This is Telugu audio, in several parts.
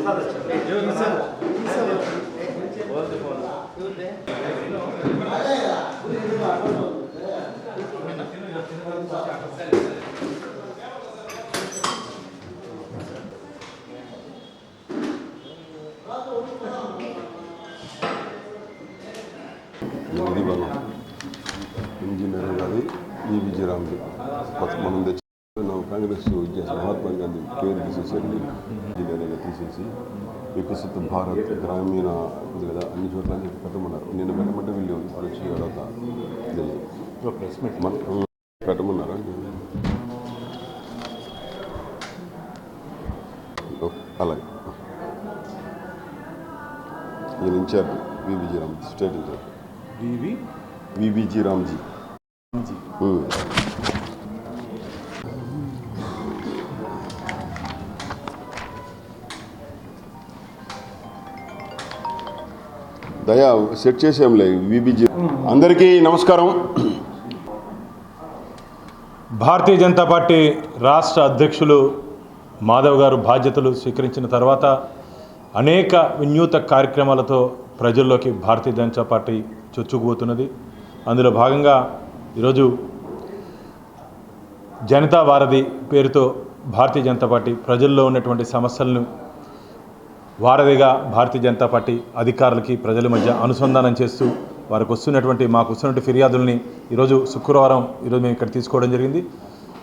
ఇంజనీరింగ్ అది ఈ విజయరామ్ది మనం తెచ్చిన కాంగ్రెస్ చేసిన మహాత్మా గాంధీ కేర్ తీసేసండి ఇంజనీరింగ్ తీసేసి వికసిత భారత్ గ్రామీణ ఉంది కదా అన్ని చోట్ల పెట్టమన్నారు. నేను పెట్టమంటే వీళ్ళు వచ్చి తర్వాత పెట్టమన్నారా? అలాగే ఈయన in charge V B G Ramji, state in charge V B G Ramji. దయా సెట్ చేసేంలే విబిజీ. అందరికీ నమస్కారం. భారతీయ జనతా పార్టీ రాష్ట్ర అధ్యక్షులు మాధవ్ గారు బాధ్యతలు స్వీకరించిన తర్వాత అనేక వినూత్న కార్యక్రమాలతో ప్రజల్లోకి భారతీయ జనతా పార్టీ చొచ్చుకుపోతున్నది. అందులో భాగంగా ఈరోజు జనతా వారధి పేరుతో భారతీయ జనతా పార్టీ ప్రజల్లో ఉన్నటువంటి సమస్యలను వారధిగా భారతీయ జనతా పార్టీ అధికారులకి ప్రజల మధ్య అనుసంధానం చేస్తూ వారికి మాకు వస్తున్నటువంటి ఫిర్యాదుల్ని ఈరోజు శుక్రవారం మేము ఇక్కడ తీసుకోవడం జరిగింది.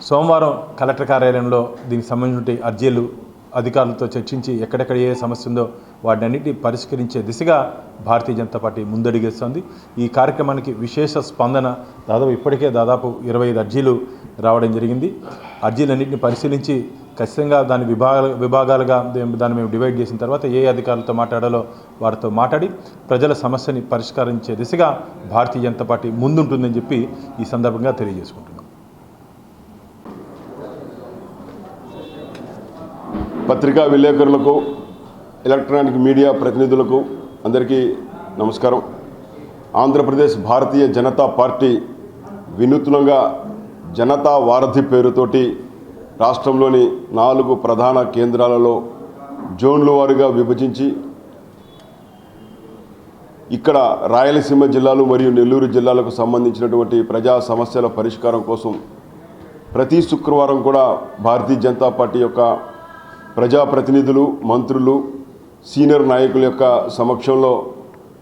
సోమవారం కలెక్టర్ కార్యాలయంలో దీనికి సంబంధించిన అర్జీలు అధికారులతో చర్చించి ఎక్కడెక్కడ ఏ సమస్య ఉందో వాటినన్నింటినీ పరిష్కరించే దిశగా భారతీయ జనతా పార్టీ ముందడుగేస్తోంది. ఈ కార్యక్రమానికి విశేష స్పందన ఇప్పటికే దాదాపు 25 అర్జీలు రావడం జరిగింది. అర్జీలన్నింటినీ పరిశీలించి ఖచ్చితంగా దాని విభాగాలుగా దాన్ని మేము డివైడ్ చేసిన తర్వాత ఏ అధికారులతో మాట్లాడాలో వారితో మాట్లాడి ప్రజల సమస్యని పరిష్కరించే దిశగా భారతీయ జనతా పార్టీ ముందుంటుందని చెప్పి ఈ సందర్భంగా తెలియజేసుకుంటున్నాం. పత్రికా విలేకరులకు, ఎలక్ట్రానిక్ మీడియా ప్రతినిధులకు అందరికీ నమస్కారం. ఆంధ్రప్రదేశ్ భారతీయ జనతా పార్టీ వినూత్నంగా జనతా వారధి పేరుతోటి రాష్ట్రంలోని 4 ప్రధాన కేంద్రాలలో జోన్ల వారీగా విభజించి ఇక్కడ రాయలసీమ జిల్లాలు మరియు నెల్లూరు జిల్లాలకు సంబంధించినటువంటి ప్రజా సమస్యల పరిష్కారం కోసం ప్రతి శుక్రవారం కూడా భారతీయ జనతా పార్టీ యొక్క ప్రజాప్రతినిధులు, మంత్రులు, సీనియర్ నాయకుల యొక్క సమక్షంలో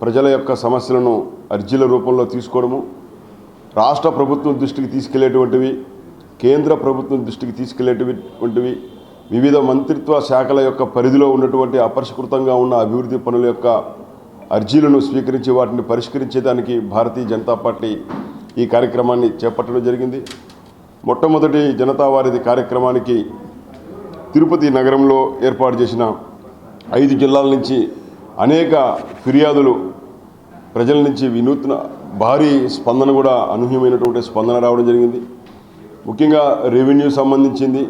ప్రజల యొక్క సమస్యలను అర్జీల రూపంలో తీసుకోవడము, రాష్ట్ర ప్రభుత్వం దృష్టికి తీసుకెళ్లేటువంటివి, కేంద్ర ప్రభుత్వం దృష్టికి తీసుకెళ్లేటువంటివి, వివిధ మంత్రిత్వ శాఖల యొక్క పరిధిలో ఉన్నటువంటి అపరిష్కృతంగా ఉన్న అభివృద్ధి పనుల యొక్క అర్జీలను స్వీకరించి వాటిని పరిష్కరించేదానికి భారతీయ జనతా పార్టీ ఈ కార్యక్రమాన్ని చేపట్టడం జరిగింది. మొట్టమొదటి జనతా వారధి కార్యక్రమానికి తిరుపతి నగరంలో ఏర్పాటు చేసిన 5 జిల్లాల నుంచి అనేక ఫిర్యాదులు ప్రజల నుంచి వినూత్న భారీ స్పందన కూడా అనూహ్యమైనటువంటి స్పందన రావడం జరిగింది. ముఖ్యంగా రెవెన్యూ సంబంధించింది,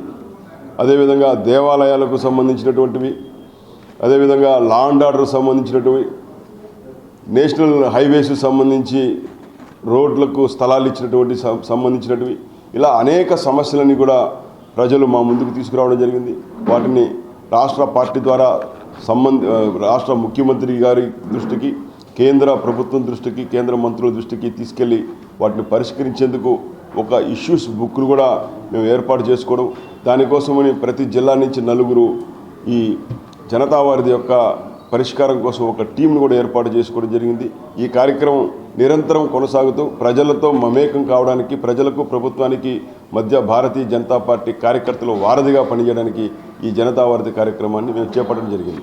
అదేవిధంగా దేవాలయాలకు సంబంధించినటువంటివి, అదేవిధంగా లా అండ్ ఆర్డర్ సంబంధించినటువంటివి, నేషనల్ హైవేస్ సంబంధించి రోడ్లకు స్థలాలు ఇచ్చినటువంటి సంబంధించినటువంటివి, ఇలా అనేక సమస్యలని కూడా ప్రజలు మా ముందుకు తీసుకురావడం జరిగింది. వాటిని రాష్ట్ర పార్టీ ద్వారా రాష్ట్ర ముఖ్యమంత్రి గారి దృష్టికి, కేంద్ర ప్రభుత్వం దృష్టికి, కేంద్ర మంత్రుల దృష్టికి తీసుకెళ్ళి వాటిని పరిష్కరించేందుకు ఒక ఇష్యూస్ బుక్ను కూడా మేము ఏర్పాటు చేసుకోవడం, దానికోసమని ప్రతి జిల్లా నుంచి 4 ఈ జనతా వారధి యొక్క పరిష్కారం కోసం ఒక టీంను కూడా ఏర్పాటు చేసుకోవడం జరిగింది. ఈ కార్యక్రమం నిరంతరం కొనసాగుతూ ప్రజలతో మమేకం కావడానికి, ప్రజలకు ప్రభుత్వానికి మధ్య భారతీయ జనతా పార్టీ కార్యకర్తలు వారధిగా పనిచేయడానికి ఈ జనతా వారధి కార్యక్రమాన్ని మేము చేపట్టడం జరిగింది.